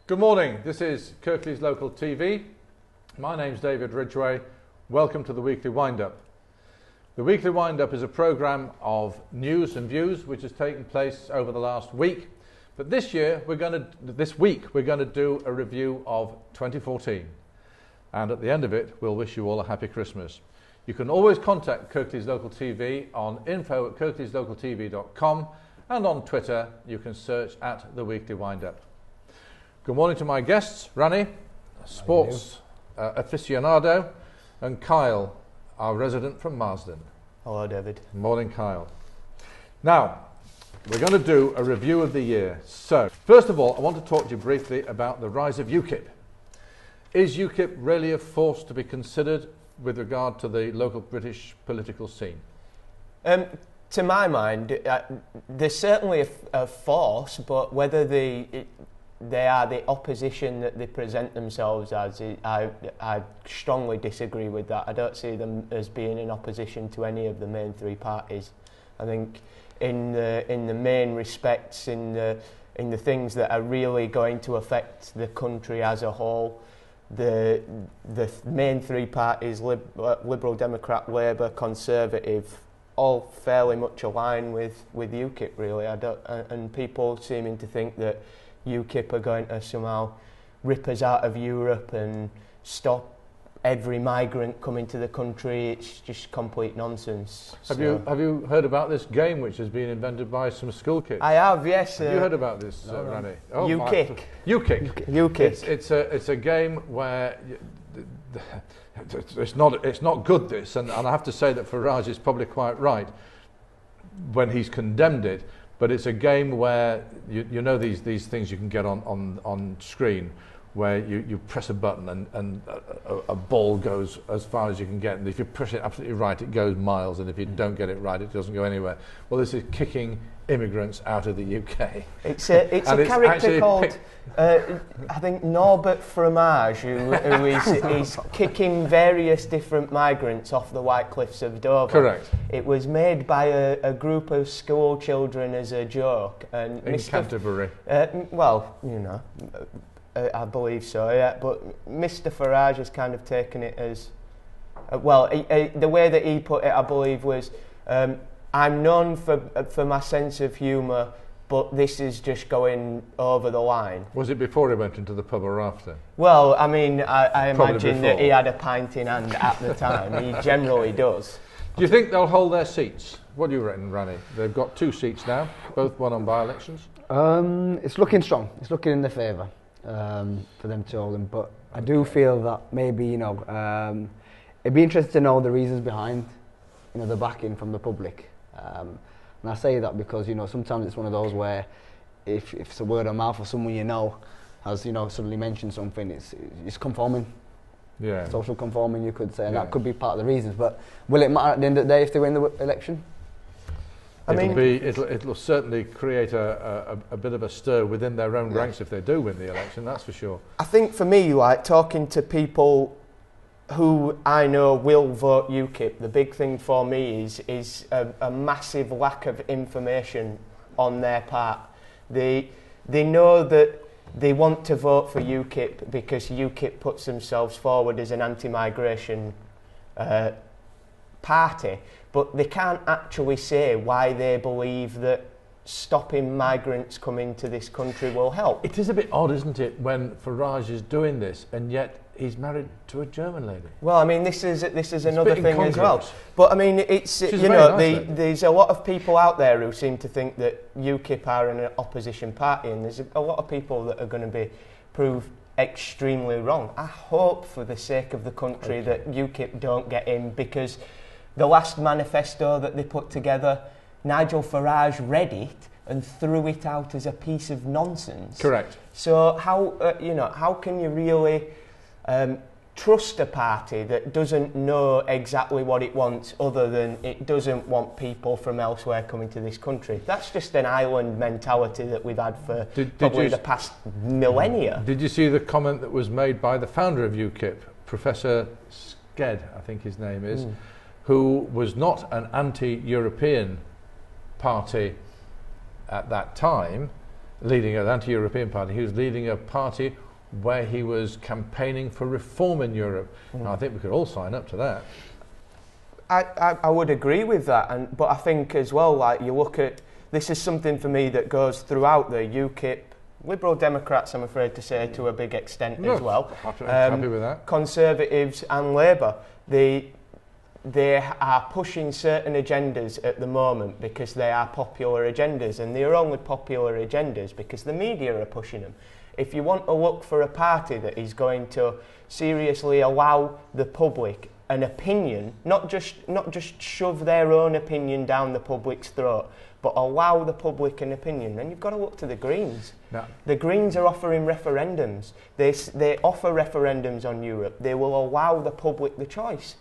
Good morning, this is Kirklees Local TV. My name's David Ridgway. Welcome to the Weekly Wind-Up. The Weekly Wind-Up is a programme of news and views which has taken place over the last week. But this week we're going to do a review of 2014. And at the end of it, we'll wish you all a happy Christmas. You can always contact Kirklees Local TV on info@kirkleeslocaltv.com, and on Twitter you can search at The Weekly Wind-Up. Good morning to my guests, Ranny, sports aficionado, and Kyle, our resident from Marsden. Hello, David. Morning, Kyle. Now, we're going to do a review of the year. So, first of all, I want to talk to you briefly about the rise of UKIP. Is UKIP really a force to be considered with regard to the local British political scene? To my mind, they're certainly a force, but whether they are the opposition that they present themselves as, I strongly disagree with that. I don't see them as being in opposition to any of the main three parties. I think in the main respects, in the things that are really going to affect the country as a whole, the main three parties, Liberal, Democrat, Labour, Conservative, all fairly much aligned with UKIP, really. And people seeming to think that UKIP are going to somehow rip us out of Europe and stop every migrant coming to the country. It's just complete nonsense. Have you heard about this game which has been invented by some school kids? I have, yes. Have you heard about this, Ranny? Oh, UKIP. UKIP. It's a game where it's not good, this, and I have to say that Farage is probably quite right when he's condemned it. But it's a game where you know these things you can get on screen, where you press a button and a ball goes as far as you can get, and if you press it absolutely right, it goes miles, and if you don't get it right, it doesn't go anywhere. Well, this is kicking immigrants out of the UK. It's a character called I think Norbert Fromage, who is kicking various different migrants off the White Cliffs of Dover. Correct. It was made by a group of school children as a joke, and in Canterbury. Well, you know, I believe so. Yeah, but Mr. Farage has kind of taken it as well. The way that he put it, I believe, was. I'm known for my sense of humour, but this is just going over the line. Was it before he went into the pub or after? Well, I mean, I imagine that he had a pint in hand at the time. He generally does. Do you think they'll hold their seats? What do you reckon, Ranny? They've got 2 seats now, both won on by-elections. It's looking strong. It's looking in their favour for them to hold them. But I do feel that maybe, it'd be interesting to know the reasons behind, the backing from the public. And I say that because sometimes it's one of those where if it's a word of mouth or someone has suddenly mentioned something, it's conforming, social conforming, you could say, and that could be part of the reasons. But will it matter at the end of the day if they win the election? It'll certainly create a bit of a stir within their own ranks if they do win the election. That's for sure. I think for me, like talking to people who I know will vote UKIP, the big thing for me is a massive lack of information on their part. They know that they want to vote for UKIP because UKIP puts themselves forward as an anti-migration party, but they can't actually say why they believe that stopping migrants coming to this country will help. It is a bit odd, isn't it, when Farage is doing this and yet he's married to a German lady. Well, I mean, this is another thing as well. But I mean, it's there's a lot of people out there who seem to think that UKIP are an opposition party, and there's a lot of people that are going to be proved extremely wrong. I hope, for the sake of the country, that UKIP don't get in, because the last manifesto that they put together, Nigel Farage read it and threw it out as a piece of nonsense. Correct. So how can you really trust a party that doesn't know exactly what it wants, other than it doesn't want people from elsewhere coming to this country? That's just an island mentality that we've had for probably the past millennia. Did you see the comment that was made by the founder of UKIP, Professor Sked, I think his name is, who was not an anti-European party at that time, leading an anti-European party. He was leading a party where he was campaigning for reform in Europe. And I think we could all sign up to that. I would agree with that, but I think as well, like you look at, this is something for me that goes throughout the UKIP, Liberal Democrats, I'm afraid to say, to a big extent as well. Happy with that. Conservatives and Labour, they are pushing certain agendas at the moment because they are popular agendas, and they are only popular agendas because the media are pushing them. If you want to look for a party that is going to seriously allow the public an opinion, not just shove their own opinion down the public's throat, but allow the public an opinion, then you've got to look to the Greens. No. The Greens are offering referendums. They offer referendums on Europe. They will allow the public the choice.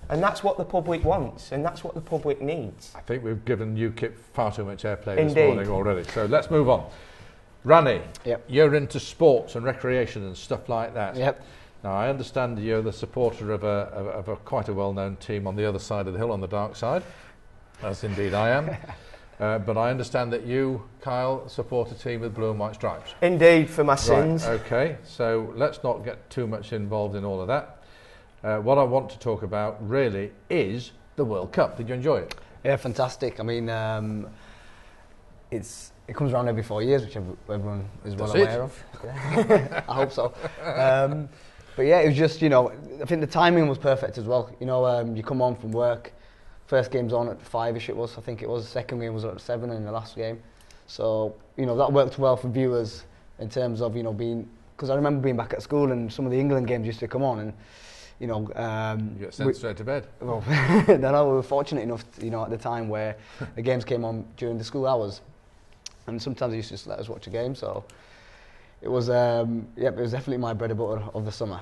And that's what the public wants, and that's what the public needs. I think we've given UKIP far too much airplay Indeed. this morning already. So let's move on. Ranny, Yep. you're into sports and recreation and stuff like that. Yep. Now, I understand you're the supporter of a quite a well-known team on the other side of the hill, on the dark side, as indeed I am. But I understand that you, Kyle, support a team with blue and white stripes. Indeed, for my sins. Right, okay, so let's not get too much involved in all of that. What I want to talk about really is the World Cup. Did you enjoy it? Yeah, fantastic. I mean, it comes around every 4 years, which everyone is well aware of. Yeah. I hope so. But yeah, it was just, I think the timing was perfect as well. You come home from work, first game's on at 5ish it was, I think it was. The second game was at 7 in the last game. So, that worked well for viewers in terms of, being, because I remember being back at school and some of the England games used to come on and, you get sent straight to bed. Well, no, we were fortunate enough, at the time where the games came on during the school hours. And sometimes they used to just let us watch a game, so it was it was definitely my bread and butter of the summer.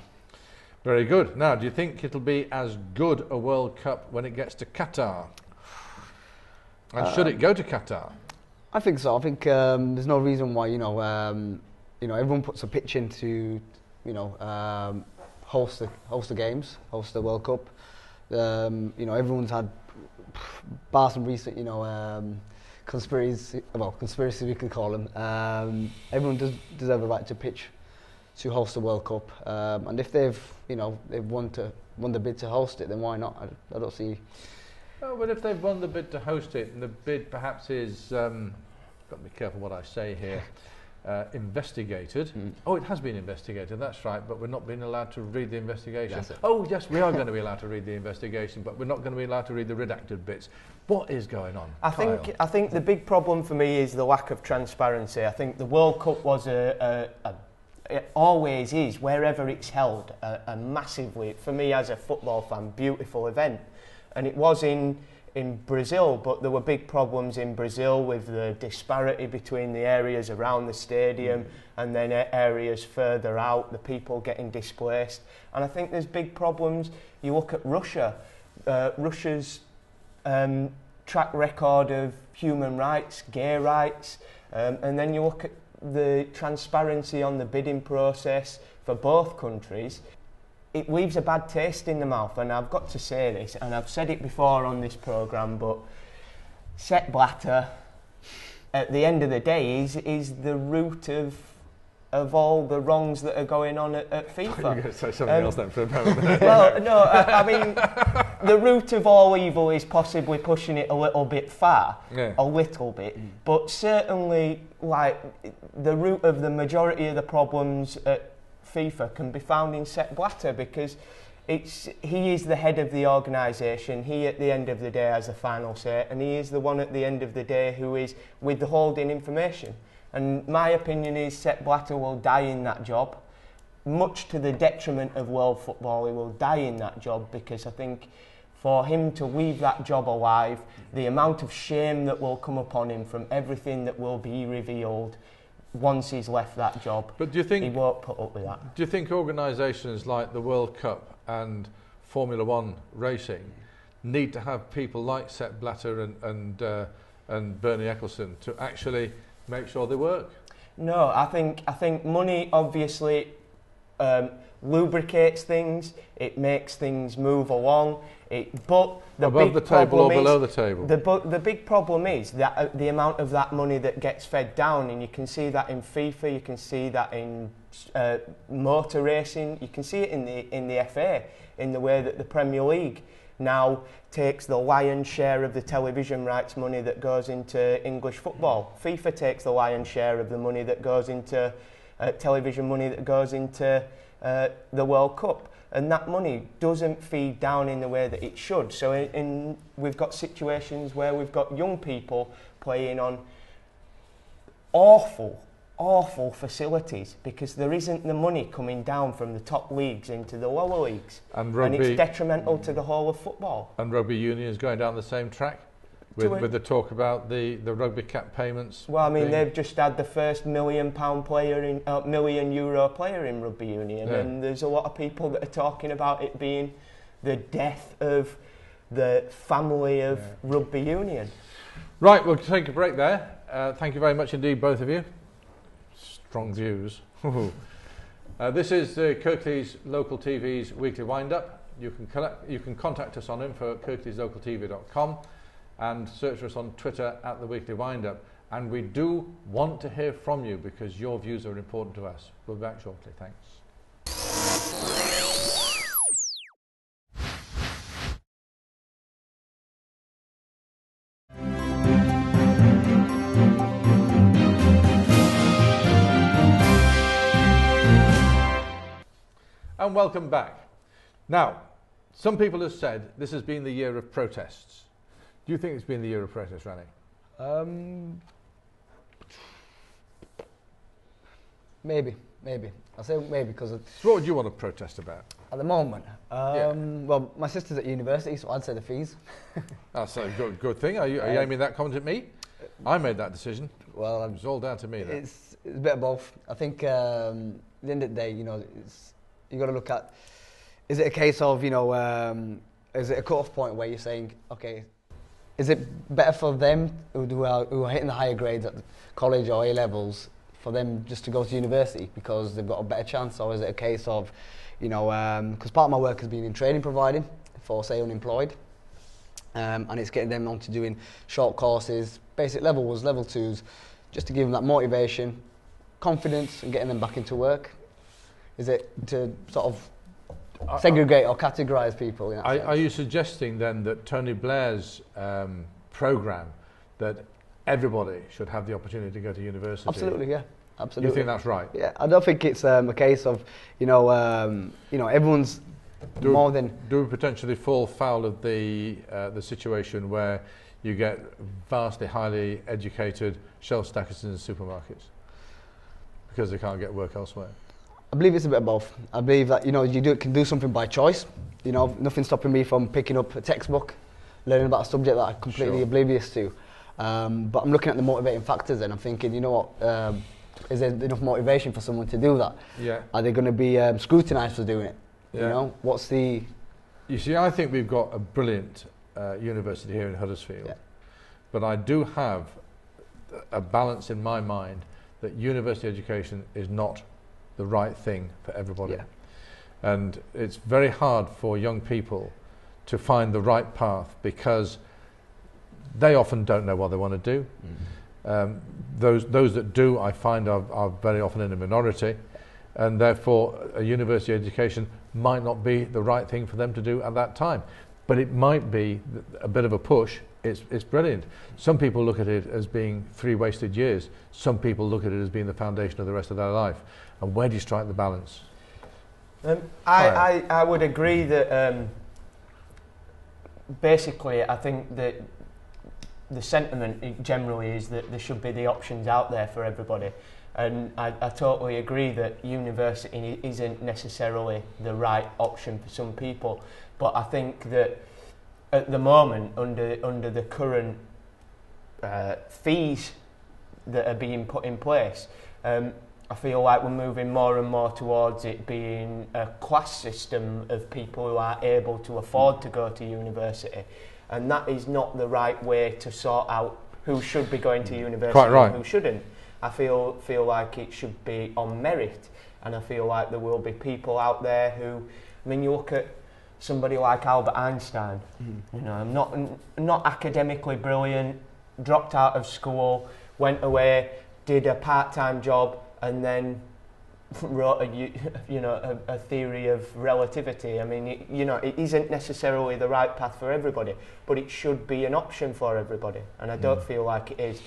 Very good. Now, do you think it'll be as good a World Cup when it gets to Qatar? And should it go to Qatar? I think so. I think there's no reason why everyone puts a pitch in to host the games, host the World Cup. Everyone's had bar some recent conspiracy we can call them. Everyone does deserve a right to pitch to host the World Cup, and if they've won the bid to host it, then why not? I don't see. Oh, but if they've won the bid to host it, and the bid perhaps is got to be careful what I say here. Investigated. Oh, it has been investigated, that's right, but we're not being allowed to read the investigation. Oh, yes, we are going to be allowed to read the investigation, but we're not going to be allowed to read the redacted bits. What is going on? I think the big problem for me is the lack of transparency. I think the World Cup was it always is, wherever it's held, a massively, for me as a football fan, beautiful event. And it was in Brazil, but there were big problems in Brazil with the disparity between the areas around the stadium and then areas further out, the people getting displaced. And I think there's big problems. You look at Russia, Russia's track record of human rights, gay rights, and then you look at the transparency on the bidding process for both countries. It leaves a bad taste in the mouth, and I've got to say this, and I've said it before on this programme, but Sepp Blatter, at the end of the day, is the root of all the wrongs that are going on at FIFA. You're going to say something else then for a moment. Well, no, I mean, the root of all evil is possibly pushing it a little bit far, a little bit, but certainly, like, the root of the majority of the problems at FIFA can be found in Sepp Blatter, because he is the head of the organisation. He, at the end of the day, has the final say, and he is the one at the end of the day who is withholding information. And my opinion is Sepp Blatter will die in that job, much to the detriment of world football. He will die in that job, because I think for him to leave that job alive, the amount of shame that will come upon him from everything that will be revealed once he's left that job, but do you think he won't put up with that. Do you think organisations like the World Cup and Formula One racing need to have people like Sepp Blatter and Bernie Ecclestone to actually make sure they work? No, I think money obviously lubricates things, it makes things move along. But the above big the table or problem below is, the table? The big problem is that the amount of that money that gets fed down, and you can see that in FIFA, you can see that in motor racing, you can see it in the FA, in the way that the Premier League now takes the lion's share of the television rights money that goes into English football. FIFA takes the lion's share of the money that goes into television money that goes into the World Cup. And that money doesn't feed down in the way that it should. So we've got situations where we've got young people playing on awful facilities because there isn't the money coming down from the top leagues into the lower leagues. And rugby, and it's detrimental to the whole of football. And rugby union is going down the same track with the talk about the rugby cap payments. Well, I mean, they've just had the first £1 million player in €1 million player in rugby union, and there's a lot of people that are talking about it being the death of the family of rugby union. Right, we'll take a break there. Thank you very much indeed, both of you. Strong views. This is Kirklees Local TV's weekly wind-up. You can contact us on info@kirkleeslocaltv.com and search for us on Twitter @The Weekly Wind-Up. And we do want to hear from you because your views are important to us. We'll be back shortly. Thanks. And welcome back. Now, some people have said this has been the year of protests. Do you think it's been the year of protests, Ranny? Maybe. I say maybe because So what would you want to protest about? at the moment, well, my sister's at university, so I'd say the fees. That's a good thing. Are you aiming that comment at me? I made that decision. Well, It was all down to me. Then. it's a bit of both. I think at the end of the day, you got to look at, is it a case of, is it a cut-off point where you're saying, okay, is it better for them who are hitting the higher grades at college or A-levels for them just to go to university because they've got a better chance, or is it a case of, because part of my work has been in training providing for, say, unemployed, and it's getting them onto doing short courses, basic level 1s, level 2s, just to give them that motivation, confidence, and getting them back into work. Is it to sort of segregate or categorise people? Are you suggesting then that Tony Blair's programme, that everybody should have the opportunity to go to university? Absolutely, yeah. Absolutely. You think that's right? Yeah, I don't think it's a case of, everyone's more than... Do we potentially fall foul of the situation where you get vastly highly educated shelf stackers in the supermarkets because they can't get work elsewhere? I believe it's a bit of both. I believe that, can do something by choice. Nothing stopping me from picking up a textbook, learning about a subject that I'm completely oblivious to. But I'm looking at the motivating factors and I'm thinking, is there enough motivation for someone to do that? Yeah. Are they going to be scrutinised for doing it? Yeah. What's the... You see, I think we've got a brilliant university here in Huddersfield. Yeah. But I do have a balance in my mind that university education is not the right thing for everybody. Yeah. And it's very hard for young people to find the right path because they often don't know what they want to do. Mm-hmm. Those that do, I find, are very often in a minority, and therefore a university education might not be the right thing for them to do at that time. But it might be a bit of a push. It's brilliant. Some people look at it as being 3 wasted years. Some people look at it as being the foundation of the rest of their life. And where do you strike the balance? I would agree that basically I think that the sentiment generally is that there should be the options out there for everybody. And I totally agree that university isn't necessarily the right option for some people. But I think that at the moment, under the current fees that are being put in place, I feel like we're moving more and more towards it being a class system of people who are able to afford to go to university. And that is not the right way to sort out who should be going to university and who shouldn't. I feel like it should be on merit, and I feel like there will be people out there who, I mean, you look at somebody like Albert Einstein, you know, not academically brilliant, dropped out of school, went away, did a part-time job, and then wrote a theory of relativity. I mean, it isn't necessarily the right path for everybody, but it should be an option for everybody, and I don't feel like it is.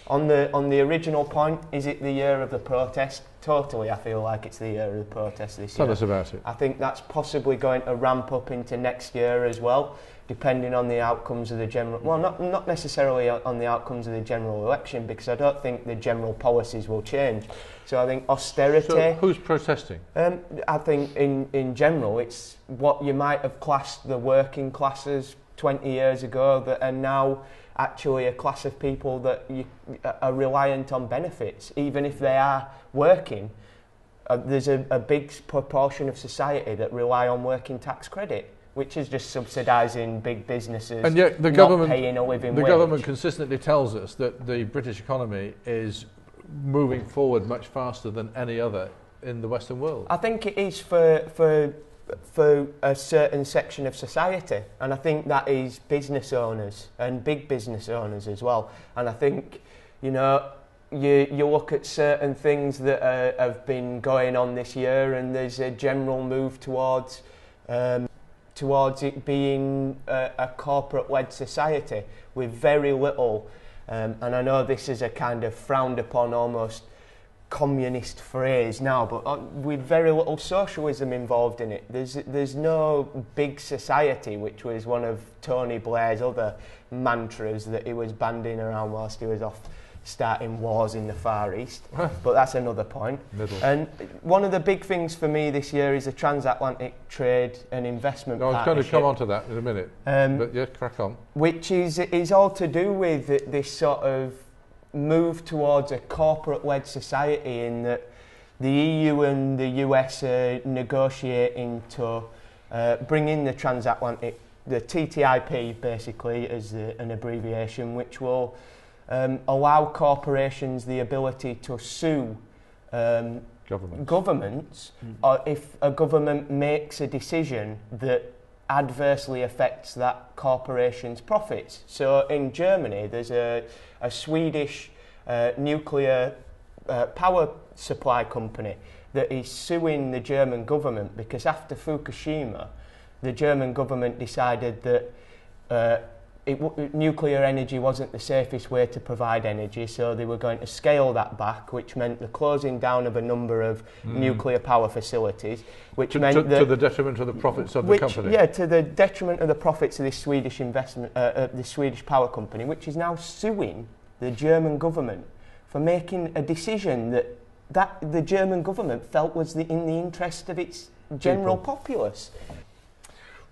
On the original point, is it the year of the protest? Totally, I feel like it's the year of the protest this year. Tell us about it. I think that's possibly going to ramp up into next year as well, depending on the outcomes of the general... Well, not necessarily on the outcomes of the general election, because I don't think the general policies will change. So I think austerity... So who's protesting? I think in general, it's what you might have classed the working classes 20 years ago that are now actually a class of people that are reliant on benefits. Even if they are working, there's a big proportion of society that rely on working tax credit, which is just subsidising big businesses, and yet the not government, paying a living wage. The government consistently tells us that the British economy is moving forward much faster than any other in the Western world. I think it is for a certain section of society, and I think that is business owners and big business owners as well. And I think, you know, you look at certain things that have been going on this year, and there's a general move towards it being a corporate-led society with very little, and I know this is a kind of frowned upon almost communist phrase now, but with very little socialism involved in it. There's no big society, which was one of Tony Blair's other mantras that he was banding around whilst he was off starting wars in the Far East. But that's another point. And one of the big things for me this year is the transatlantic trade and investment partnership. I was going to come on to that in a minute, but yeah, crack on. Which is all to do with this sort of move towards a corporate-led society, in that the EU and the US are negotiating to bring in the transatlantic, the TTIP basically as an abbreviation, which will allow corporations the ability to sue governments or if a government makes a decision that adversely affects that corporation's profits. So in Germany, there's a Swedish nuclear power supply company that is suing the German government because after Fukushima, the German government decided that nuclear energy wasn't the safest way to provide energy, so they were going to scale that back, which meant the closing down of a number of nuclear power facilities, which meant that... To the detriment of the profits of the company? Yeah, to the detriment of the profits of this Swedish the Swedish power company, which is now suing the German government for making a decision that the German government felt was in the interest of its general populace.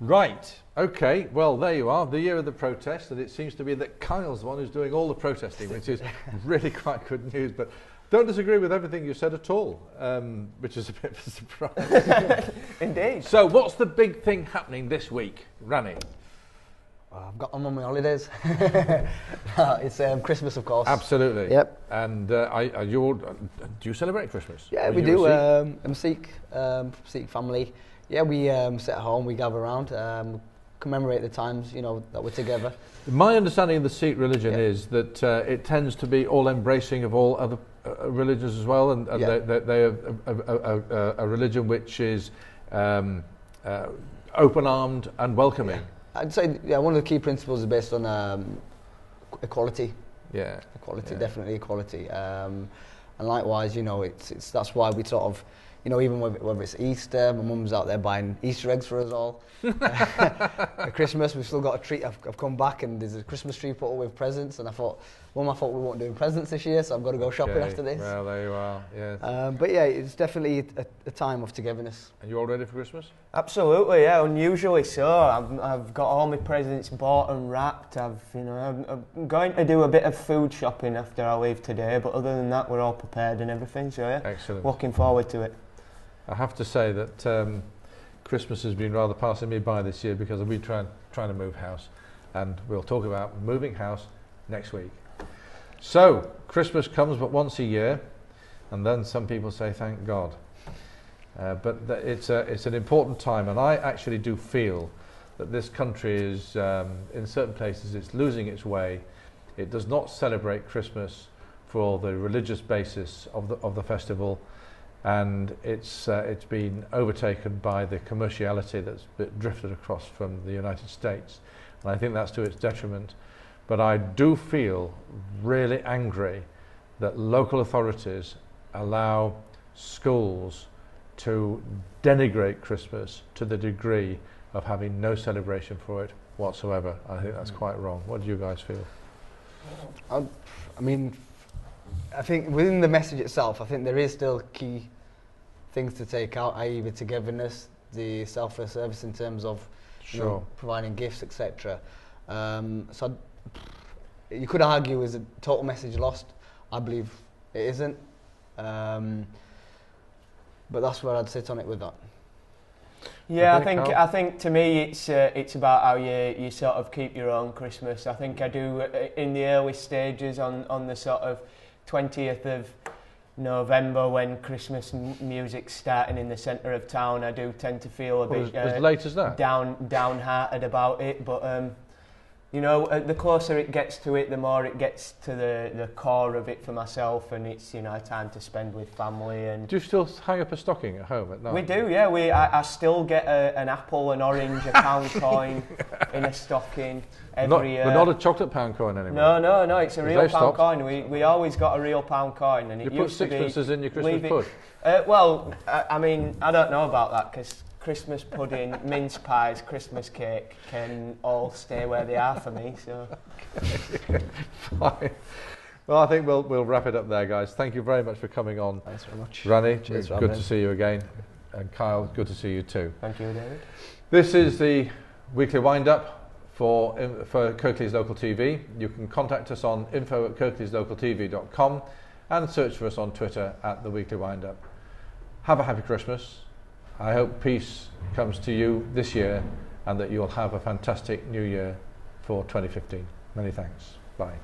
Right, okay, well there you are, the year of the protest, and it seems to be that Kyle's the one who's doing all the protesting, which is really quite good news, but don't disagree with everything you said at all, which is a bit of a surprise. Indeed. So what's the big thing happening this week, Ranny? I've got them on my holidays. It's Christmas, of course. Absolutely. Yep. And do you celebrate Christmas? Yeah, we do. I'm Sikh family. Yeah, we sit at home, we gather around, commemorate the times, you know, that we're together. My understanding of the Sikh religion is that it tends to be all embracing of all other religions as well, and they are a religion which is open-armed and welcoming. Yeah. I'd say one of the key principles is based on equality. Yeah, equality, definitely equality. And likewise, you know, that's why we sort of, you know, even whether it's Easter, my mum's out there buying Easter eggs for us all. At Christmas, we've still got a treat. I've come back and there's a Christmas tree put up with presents, and I thought we weren't doing presents this year, so I've got to go shopping after this. Well, there you are, yes. But yeah, it's definitely a time of togetherness. And you all ready for Christmas? Absolutely, yeah, unusually so. I've got all my presents bought and wrapped. I'm going to do a bit of food shopping after I leave today, but other than that, we're all prepared and everything, so yeah. Excellent. Looking forward to it. I have to say that Christmas has been rather passing me by this year because I've been trying to move house, and we'll talk about moving house next week. So, Christmas comes but once a year, and then some people say thank God. It's an important time, and I actually do feel that this country is, in certain places, it's losing its way. It does not celebrate Christmas for the religious basis of the festival, and it's been overtaken by the commerciality that's drifted across from the United States, and I think that's to its detriment. But I do feel really angry that local authorities allow schools to denigrate Christmas to the degree of having no celebration for it whatsoever. I think that's quite wrong. What do you guys feel? I mean, I think within the message itself, I think there is still key things to take out, i.e. the togetherness, the selfless service in terms of providing gifts, etc. So you could argue, is a total message lost? I believe it isn't. But that's where I'd sit on it with that. Yeah, I think to me it's about how you sort of keep your own Christmas. I think I do in the early stages on the sort of 20th of November when Christmas music's starting in the centre of town. I do tend to feel a bit as late as that? downhearted about it, but you know, the closer it gets to it, the more it gets to the core of it for myself, and it's, you know, time to spend with family. And do you still hang up a stocking at home at night? We do, yeah. I still get an apple, an orange, a pound coin in a stocking every year. But not a chocolate pound coin anymore? No, it's a real pound coin. We always got a real pound coin. And it you put sixpences in your Christmas pud? Well, I mean, I don't know about that, because Christmas pudding, mince pies, Christmas cake can all stay where they are for me. So, fine. Well, I think we'll wrap it up there, guys. Thank you very much for coming on. Thanks very much. Ranny, Cheers, it's good to see you again, and Kyle, good to see you too. Thank you, David. This is the weekly wind-up for Kirklees Local TV. You can contact us on info@kirkleeslocaltv.com and search for us on Twitter @The Weekly Wind-Up. Have a happy Christmas. I hope peace comes to you this year and that you'll have a fantastic new year for 2015. Many thanks. Bye.